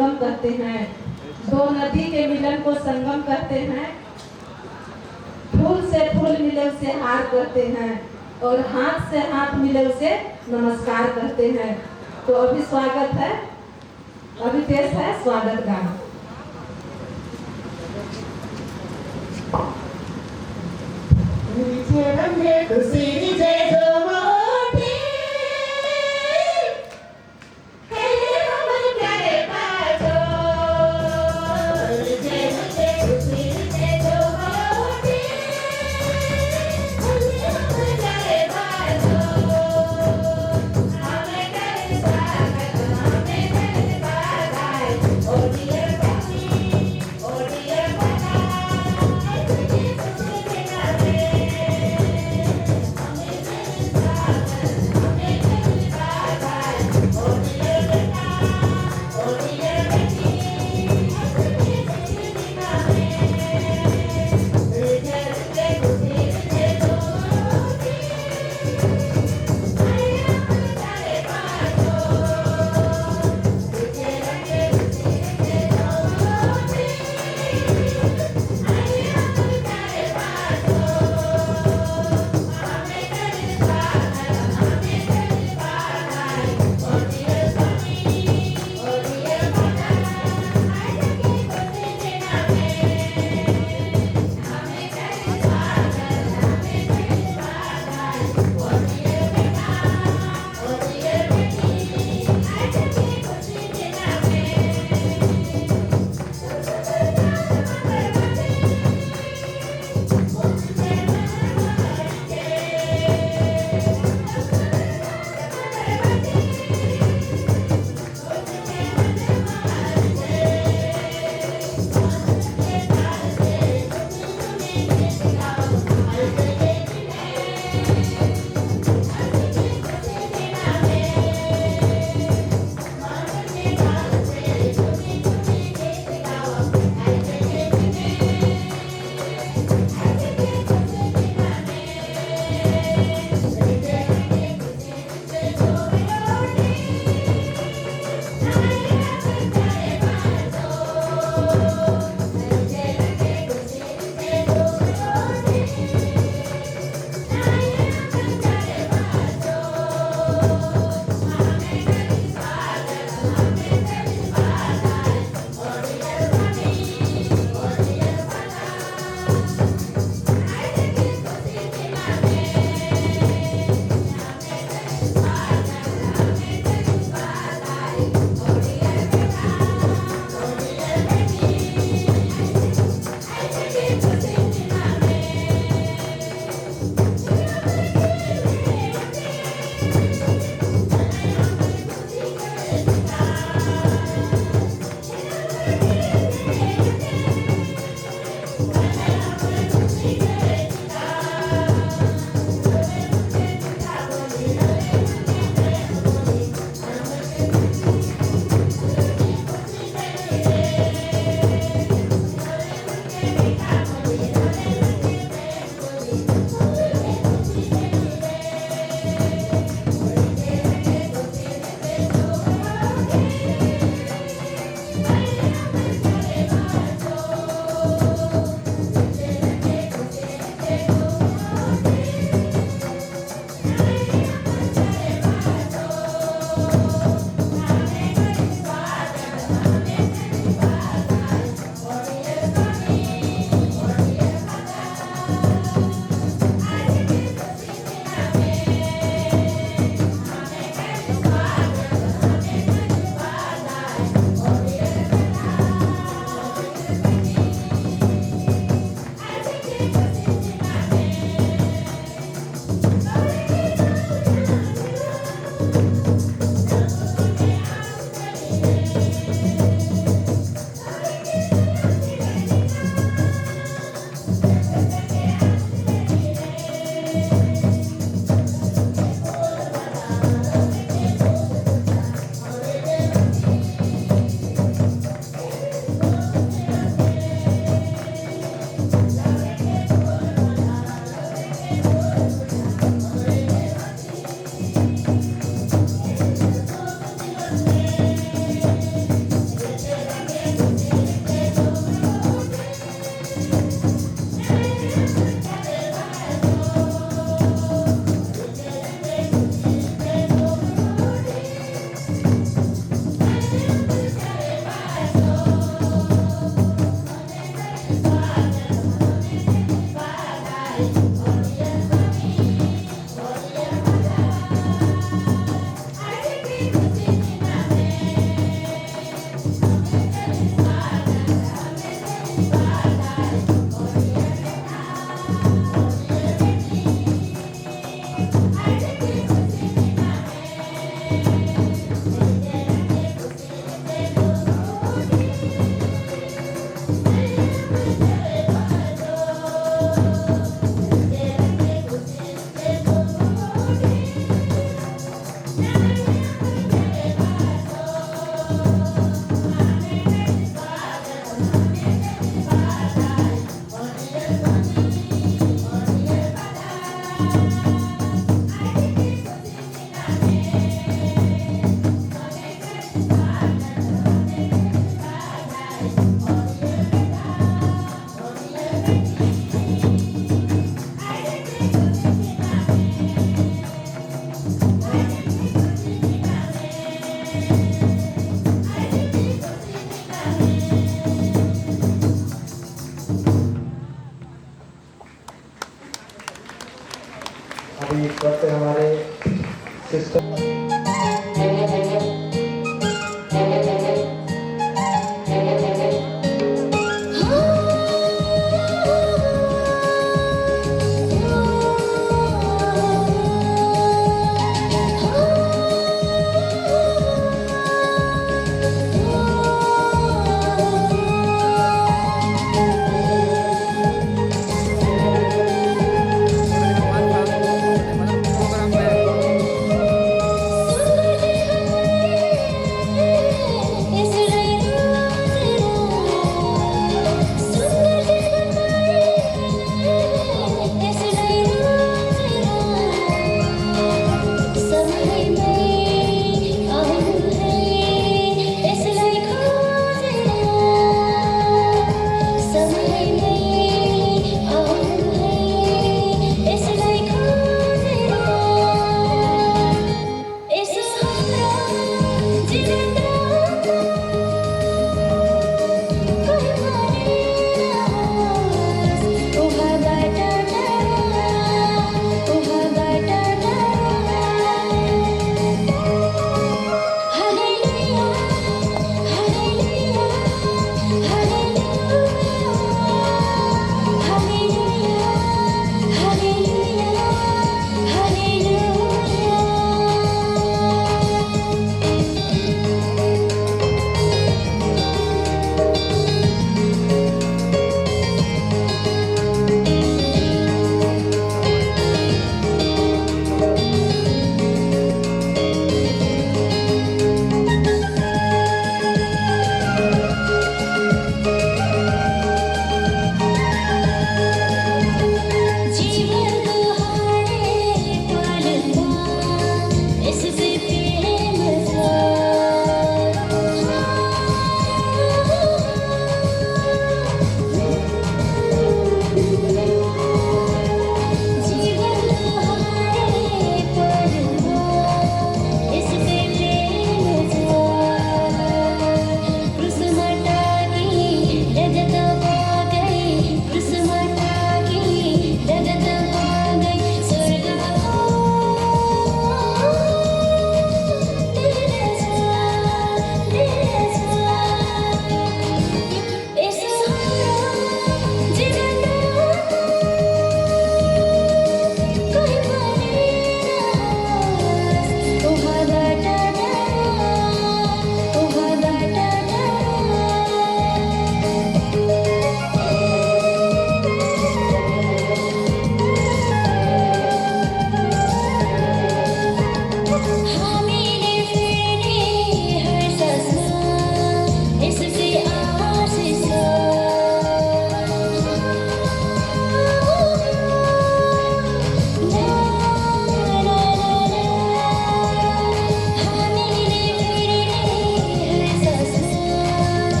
संगम कहते हैं। दो नदी के मिलन को संगम कहते हैं। फूल से फूल मिले उसे हार कहते हैं और हाथ से हाथ मिले उसे नमस्कार कहते हैं। तो अभी स्वागत है, अभी पेश है स्वागत गाना।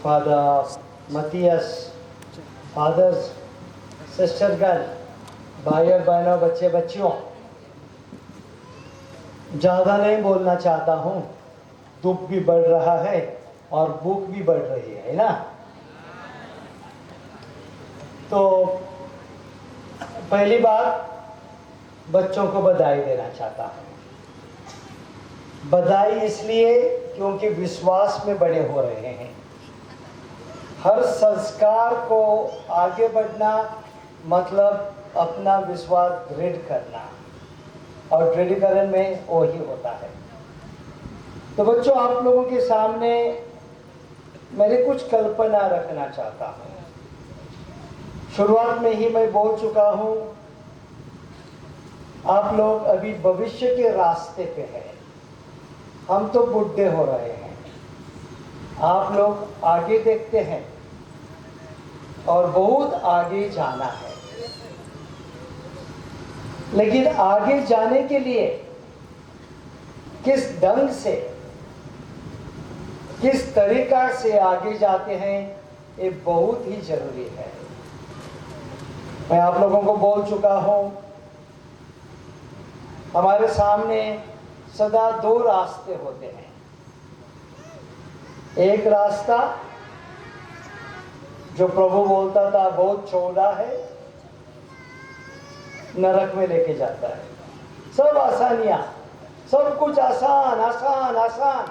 Father Matthias, fathers, sister girl, भाई और बहनों, बच्चे बच्चियों, ज़्यादा नहीं बोलना चाहता हूँ। दुख भी बढ़ रहा है और भूख भी बढ़ रही है ना। तो पहली बात, बच्चों को बधाई देना चाहता हूँ। बधाई इसलिए क्योंकि विश्वास में बड़े हो रहे हैं। हर संस्कार को आगे बढ़ना मतलब अपना विश्वास दृढ़ करना, और दृढ़ीकरण में वही होता है। तो बच्चों, आप लोगों के सामने मेरी कुछ कल्पना रखना चाहता हूँ। शुरुआत में ही मैं बोल चुका हूँ, आप लोग अभी भविष्य के रास्ते पे हैं। हम तो बुढ़े हो रहे हैं, आप लोग आगे देखते हैं और बहुत आगे जाना है। लेकिन आगे जाने के लिए किस ढंग से, किस तरीका से आगे जाते हैं, ये बहुत ही जरूरी है। मैं आप लोगों को बोल चुका हूं, हमारे सामने सदा दो रास्ते होते हैं। एक रास्ता जो प्रभु बोलता था बहुत चौड़ा है, नरक में लेके जाता है। सब आसानियां, सब कुछ आसान आसान आसान,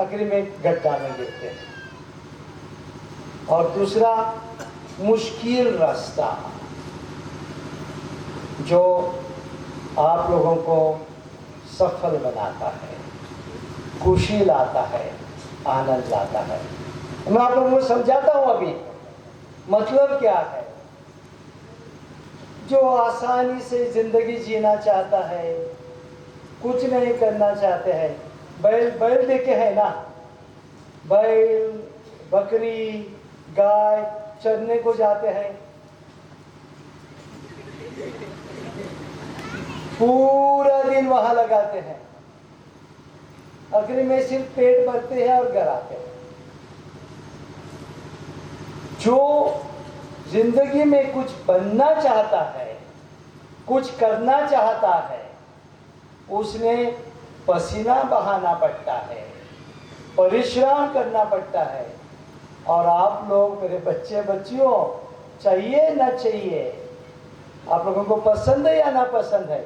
आखिर में गड्ढा में गिरते हैं। और दूसरा मुश्किल रास्ता जो आप लोगों को सफल बनाता है, खुशी लाता है, आनंद लाता है। मैं आप लोगों को समझाता हूं अभी मतलब क्या है। जो आसानी से जिंदगी जीना चाहता है, कुछ नहीं करना चाहते हैं, बैल देखे है ना, बैल बकरी गाय चरने को जाते हैं, पूरा दिन वहां लगाते हैं, आखिर में सिर्फ पेट भरते हैं और घर आते हैं। जो जिंदगी में कुछ बनना चाहता है, कुछ करना चाहता है, उसने पसीना बहाना पड़ता है, परिश्रम करना पड़ता है। और आप लोग मेरे बच्चे बच्चियों, चाहिए ना चाहिए, आप लोगों को पसंद है या ना पसंद है,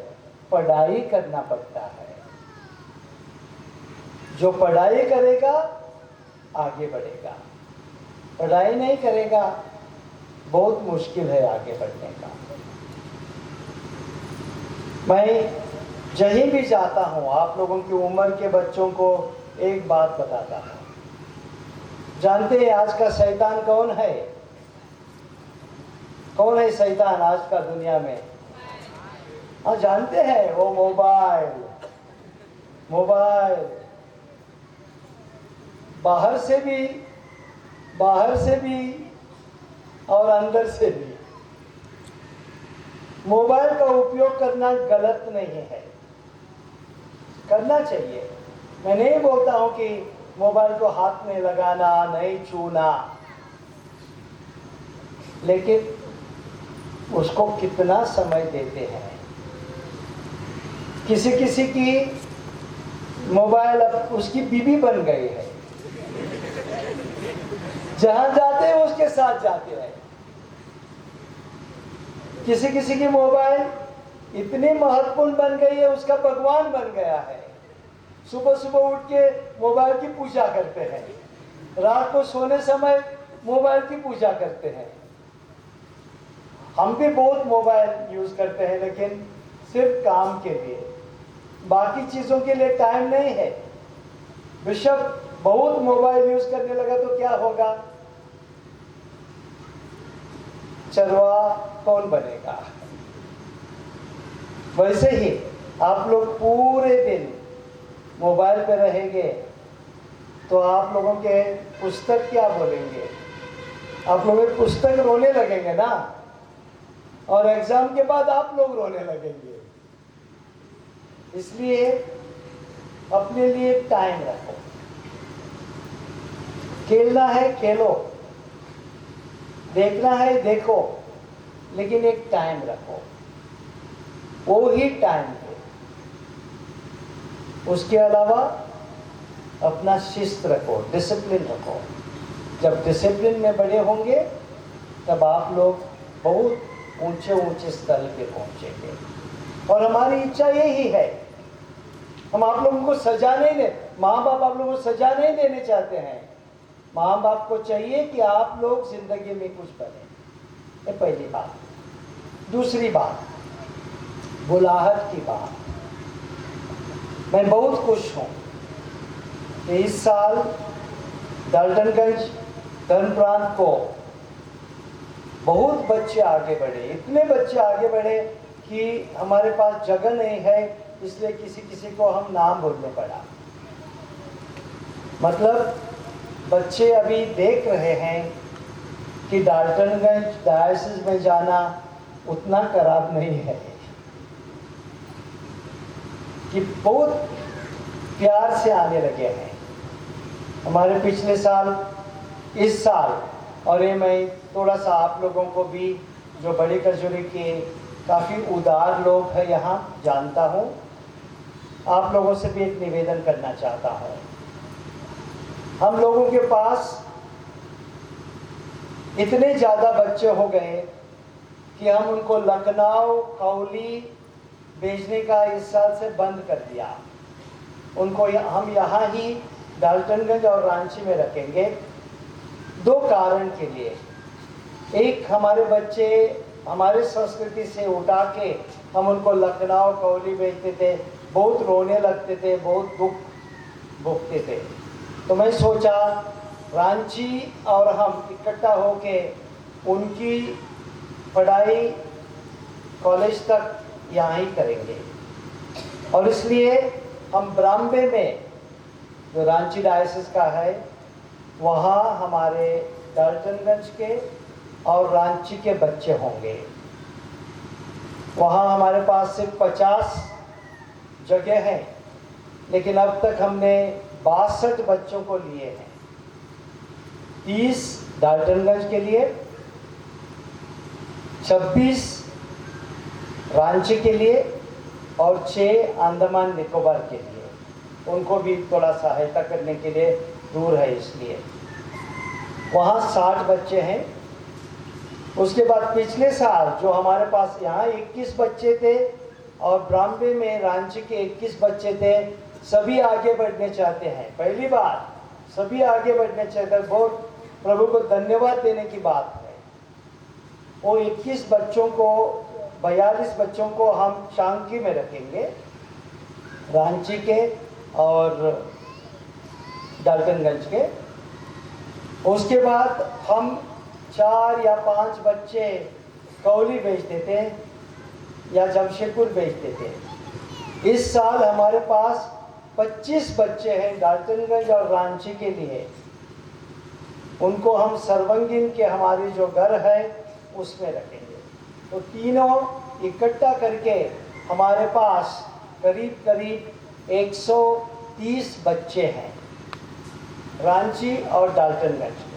पढ़ाई करना पड़ता है। जो पढ़ाई करेगा आगे बढ़ेगा, पढ़ाई नहीं करेगा बहुत मुश्किल है आगे बढ़ने का। मैं जहीं भी जाता हूं, आप लोगों की उम्र के बच्चों को एक बात बताता हूं। जानते हैं आज का शैतान कौन है? कौन है शैतान आज का दुनिया में? हाँ, जानते हैं, वो मोबाइल। बाहर से भी और अंदर से भी मोबाइल का उपयोग करना गलत नहीं है, करना चाहिए। मैं नहीं बोलता हूं कि मोबाइल को हाथ में लगाना नहीं, छूना, लेकिन उसको कितना समय देते हैं। किसी की मोबाइल अब उसकी बीवी बन गई है, जहां जाते हैं उसके साथ जाते हैं। किसी की मोबाइल इतनी महत्वपूर्ण बन गई है, उसका भगवान बन गया है। सुबह सुबह उठ के मोबाइल की पूजा करते हैं, रात को सोने समय मोबाइल की पूजा करते हैं। हम भी बहुत मोबाइल यूज करते हैं, लेकिन सिर्फ काम के लिए, बाकी चीजों के लिए टाइम नहीं है। बिशप बहुत मोबाइल यूज करने लगा तो क्या होगा? चरवा कौन बनेगा? वैसे ही आप लोग पूरे दिन मोबाइल पे रहेंगे तो आप लोगों के पुस्तक क्या बोलेंगे? आप लोग पुस्तक रोने लगेंगे ना, और एग्जाम के बाद आप लोग रोने लगेंगे। इसलिए अपने लिए टाइम रखो। खेलना है खेलो, देखना है देखो, लेकिन एक टाइम रखो, वो ही टाइम दो। उसके अलावा अपना शिस्त रखो, डिसिप्लिन रखो। जब डिसिप्लिन में बड़े होंगे तब आप लोग बहुत ऊंचे ऊंचे स्तर पे पहुंचेंगे। और हमारी इच्छा यही है, हम आप लोगों को सजा नहीं दे, माँ बाप आप लोगों को सजा नहीं देने चाहते हैं। माँ बाप को चाहिए कि आप लोग जिंदगी में कुछ बने, ये पहली बात। दूसरी बात, बुलाहट की बात। मैं बहुत खुश हूँ कि इस साल डाल्टनगंज धर्म प्रांत को बहुत बच्चे आगे बढ़े, इतने बच्चे आगे बढ़े कि हमारे पास जगह नहीं है, इसलिए किसी किसी को हम नाम बोलने पड़ा। मतलब बच्चे अभी देख रहे हैं कि डाल्टनगंज डायसिस में जाना उतना खराब नहीं है, कि बहुत प्यार से आने लगे हैं। हमारे पिछले साल, इस साल, और ये मैं थोड़ा सा आप लोगों को भी, जो बड़े कजोरी के काफ़ी उदार लोग हैं यहाँ, जानता हूँ, आप लोगों से भी एक निवेदन करना चाहता हूँ। हम लोगों के पास इतने ज़्यादा बच्चे हो गए कि हम उनको लखनऊ, कौली भेजने का इस साल से बंद कर दिया। उनको हम यहाँ ही डाल्टनगंज और रांची में रखेंगे, दो कारण के लिए। एक, हमारे बच्चे हमारे संस्कृति से उठा के हम उनको लखनऊ, कौली भेजते थे, बहुत रोने लगते थे, बहुत दुख भोगते थे। तो मैं सोचा रांची और हम इकट्ठा होके उनकी पढ़ाई कॉलेज तक यहाँ ही करेंगे। और इसलिए हम ब्राह्मणे में, जो रांची डायसिस का है, वहाँ हमारे डाल्टनगंज के और रांची के बच्चे होंगे। वहाँ हमारे पास सिर्फ 50 जगह हैं, लेकिन अब तक हमने 62 बच्चों को लिए हैं। 30 डाल्टनगंज के लिए, 26 रांची के लिए और 6 अंडमान निकोबार के लिए। उनको भी थोड़ा सहायता करने के लिए, दूर है इसलिए। वहाँ 60 बच्चे हैं। उसके बाद पिछले साल जो हमारे पास यहाँ 21 बच्चे थे और ब्राह्मणे में रांची के 21 बच्चे थे, सभी आगे बढ़ने चाहते हैं। पहली बार सभी आगे बढ़ने चाहते हैं, बहुत प्रभु को धन्यवाद देने की बात है। वो 21 बच्चों को, 42 बच्चों को हम शांकी में रखेंगे, रांची के और डाल्टनगंज के। उसके बाद हम 4 या 5 बच्चे कौली भेज देते या जमशेदपुर भेज देते। इस साल हमारे पास 25 बच्चे हैं डाल्टनगंज और रांची के लिए। उनको हम सर्वंगीन के हमारी जो घर है उसमें रखेंगे। तो तीनों इकट्ठा करके हमारे पास करीब करीब 130 बच्चे हैं रांची और डाल्टनगंज में।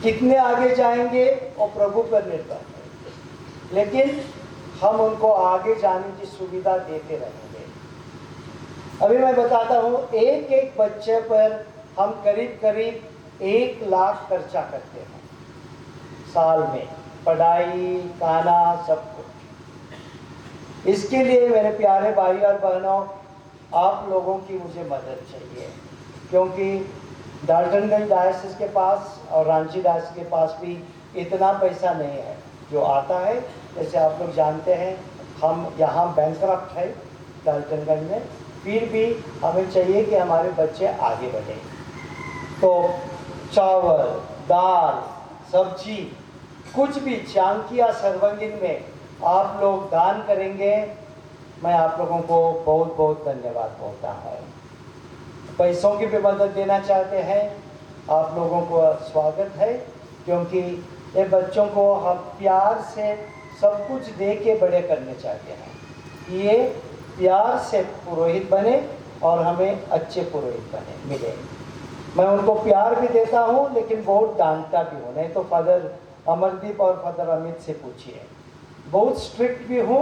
कितने आगे जाएंगे वो प्रभु पर निर्भर है, लेकिन हम उनको आगे जाने की सुविधा देते रहेंगे। अभी मैं बताता हूँ, एक एक बच्चे पर हम करीब करीब 1 लाख खर्चा करते हैं साल में, पढ़ाई, खाना, सब कुछ। इसके लिए मेरे प्यारे भाई और बहनों, आप लोगों की मुझे मदद चाहिए, क्योंकि डाल्टनगंज डायसिस के पास और रांची डायसिस के पास भी इतना पैसा नहीं है जो आता है। जैसे आप लोग जानते हैं, हम यहाँ बैंकरप्ट है डाल्टनगंज में, फिर भी हमें चाहिए कि हमारे बच्चे आगे बढ़ें। तो चावल, दाल, सब्जी, कुछ भी चांकी या सर्वंगीन में आप लोग दान करेंगे, मैं आप लोगों को बहुत बहुत धन्यवाद बोलता हूँ। पैसों की भी मदद देना चाहते हैं, आप लोगों को स्वागत है, क्योंकि ये बच्चों को हम प्यार से सब कुछ दे के बड़े करने चाहते हैं। ये प्यार से पुरोहित बने और हमें अच्छे पुरोहित बने मिले। मैं उनको प्यार भी देता हूँ लेकिन बहुत डांटता भी हूँ। नहीं तो फादर अमरदीप और फादर अमित से पूछिए। बहुत स्ट्रिक्ट भी हूँ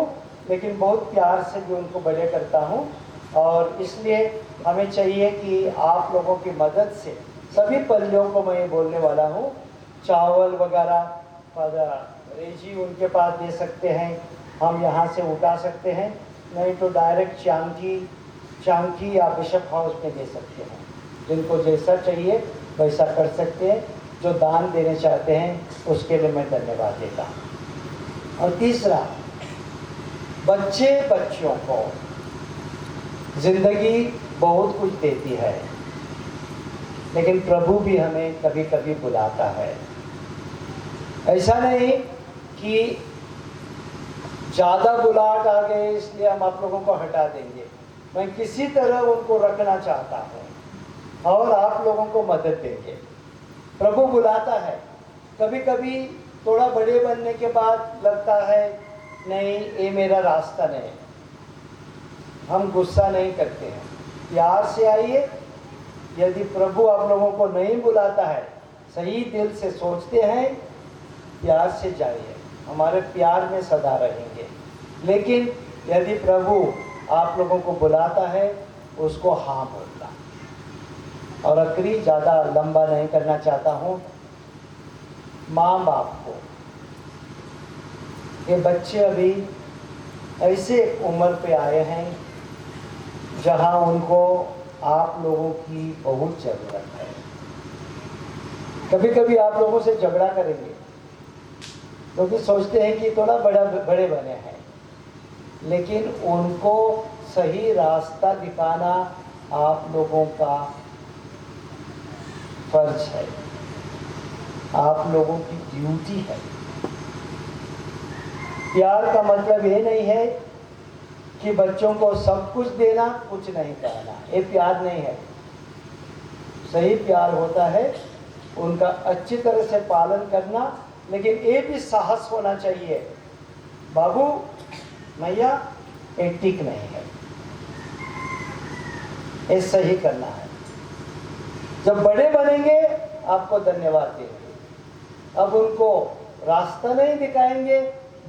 लेकिन बहुत प्यार से भी उनको बड़े करता हूँ। और इसलिए हमें चाहिए कि आप लोगों की मदद से सभी परियों को मैं ये बोलने वाला हूँ, चावल वगैरह फादर रेजी उनके पास दे सकते हैं, हम यहाँ से उठा सकते हैं, नहीं तो डायरेक्ट चांकी या बिशप हाउस में दे सकते हैं। जिनको जैसा चाहिए वैसा कर सकते हैं। जो दान देने चाहते हैं उसके लिए मैं धन्यवाद देता हूँ। और तीसरा, बच्चों को जिंदगी बहुत कुछ देती है लेकिन प्रभु भी हमें कभी कभी बुलाता है। ऐसा नहीं कि ज़्यादा बुलाहट आ गए इसलिए हम आप लोगों को हटा देंगे। मैं किसी तरह उनको रखना चाहता हूँ और आप लोगों को मदद देंगे। प्रभु बुलाता है। कभी कभी थोड़ा बड़े बनने के बाद लगता है नहीं ये मेरा रास्ता नहीं। हम गुस्सा नहीं करते हैं, प्यार से आइए। यदि प्रभु आप लोगों को नहीं बुलाता है, सही दिल से सोचते हैं, प्यार से जाइए, हमारे प्यार में सदा रहेंगे। लेकिन यदि प्रभु आप लोगों को बुलाता है उसको हाँ बोलना। और आखिरी, ज़्यादा लंबा नहीं करना चाहता हूँ, माँ बाप को, ये बच्चे अभी ऐसे उम्र पे आए हैं जहाँ उनको आप लोगों की बहुत ज़रूरत है। कभी कभी आप लोगों से झगड़ा करेंगे क्योंकि सोचते हैं कि थोड़ा बड़े बने हैं, लेकिन उनको सही रास्ता दिखाना आप लोगों का फर्ज है, आप लोगों की ड्यूटी है। प्यार का मतलब ये नहीं है कि बच्चों को सब कुछ देना, कुछ नहीं करना। ये प्यार नहीं है। सही प्यार होता है उनका अच्छी तरह से पालन करना, लेकिन ये भी साहस होना चाहिए, बाबू मैया ये ठीक नहीं है, ये सही करना है। जब बड़े बनेंगे आपको धन्यवाद देंगे। अब उनको रास्ता नहीं दिखाएंगे,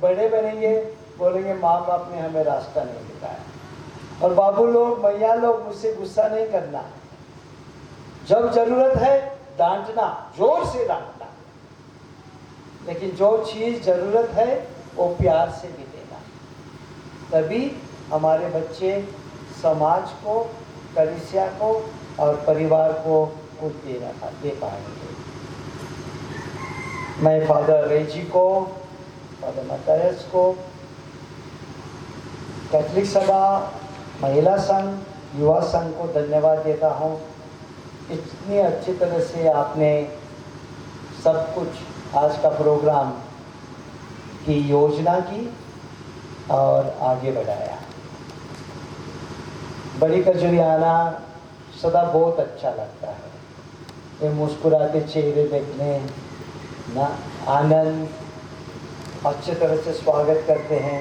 बड़े बनेंगे बोलेंगे माँ बाप ने हमें रास्ता नहीं दिखाया। और बाबू लोग, मैया लोग, मुझसे गुस्सा नहीं करना। जब जरूरत है डांटना, जोर से डांटना, लेकिन जो चीज जरूरत है वो प्यार से भी देना। तभी हमारे बच्चे समाज को, कलीसिया को और परिवार को कुछ दे पाएंगे। मैं फादर रेजी को, फादर मतायस को, कैथलिक सभा, महिला संघ, युवा संघ को धन्यवाद देता हूँ। इतनी अच्छी तरह से आपने सब कुछ आज का प्रोग्राम की योजना की और आगे बढ़ाया। बड़ी कजरी आना सदा बहुत अच्छा लगता है। ये मुस्कुराते चेहरे देखने ना, आनंद, अच्छे तरह से स्वागत करते हैं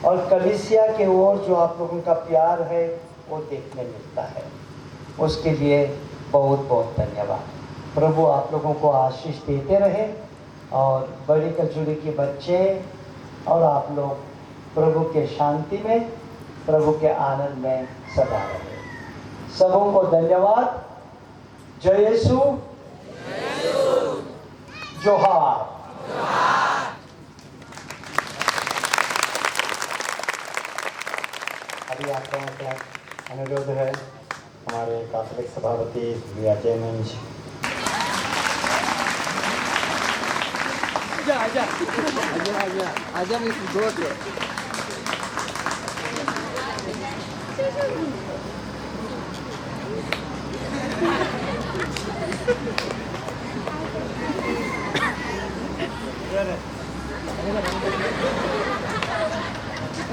और कलीसिया के ओर जो आप लोगों का प्यार है वो देखने मिलता है। उसके लिए बहुत बहुत धन्यवाद। प्रभु आप लोगों को आशीष देते रहे और बड़ी कचूरी के बच्चे और आप लोग प्रभु के शांति में, प्रभु के आनंद में सदा रहे। सबों को धन्यवाद। जय यीशु, जोहार। अभी आप लोगों का अनुरोध है हमारे कैथलिक सभापति विजय मंच। आजा मैं दोस्त है।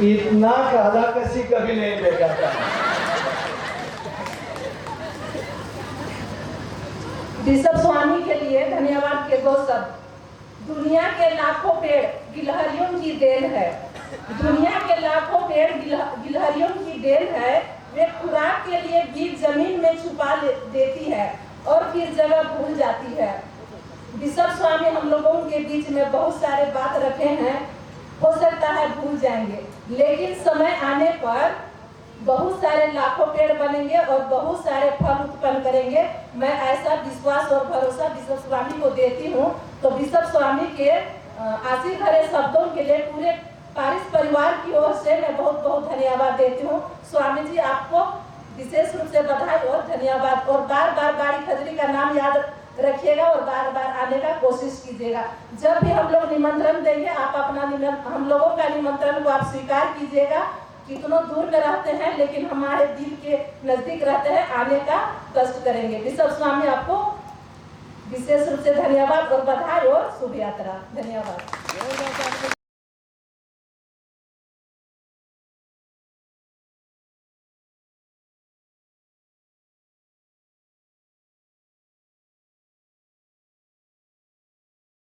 इतना काला कसी कभी नहीं देखा था। बिशप स्वामी के लिए धन्यवाद के दो शब्द। दुनिया के लाखों पेड़ गिलहरियों की देन है। दुनिया के लाखों पेड़ गिलहरियों की देन है। वे खुराक के लिए बीज जमीन में छुपा देती है और फिर जगह भूल जाती है। बिशप स्वामी हम लोगों के बीच में बहुत सारे बात रखे हैं, हो सकता है भूल जाएंगे, लेकिन समय आने पर बहुत सारे लाखों पेड़ बनेंगे और बहुत सारे फल उत्पन्न करेंगे। मैं ऐसा विश्वास और भरोसा बिशप स्वामी को देती हूँ। तो बिशप स्वामी के आशीष भरे शब्दों के लिए पूरे पारिस परिवार की ओर से मैं बहुत बहुत धन्यवाद देती हूँ। स्वामी जी आपको विशेष रूप से बधाई और धन्यवाद, और बार बार बाड़ी खजरी का नाम याद रखिएगा और बार बार आने का कोशिश कीजिएगा। जब भी हम लोग निमंत्रण देंगे आप अपना हम लोगों का निमंत्रण को आप स्वीकार कीजिएगा। कितनों दूर में रहते हैं लेकिन हमारे दिल के नजदीक रहते हैं, आने का कष्ट करेंगे। बिशप स्वामी आपको विशेष रूप से धन्यवाद और बधाई और शुभ यात्रा। धन्यवाद।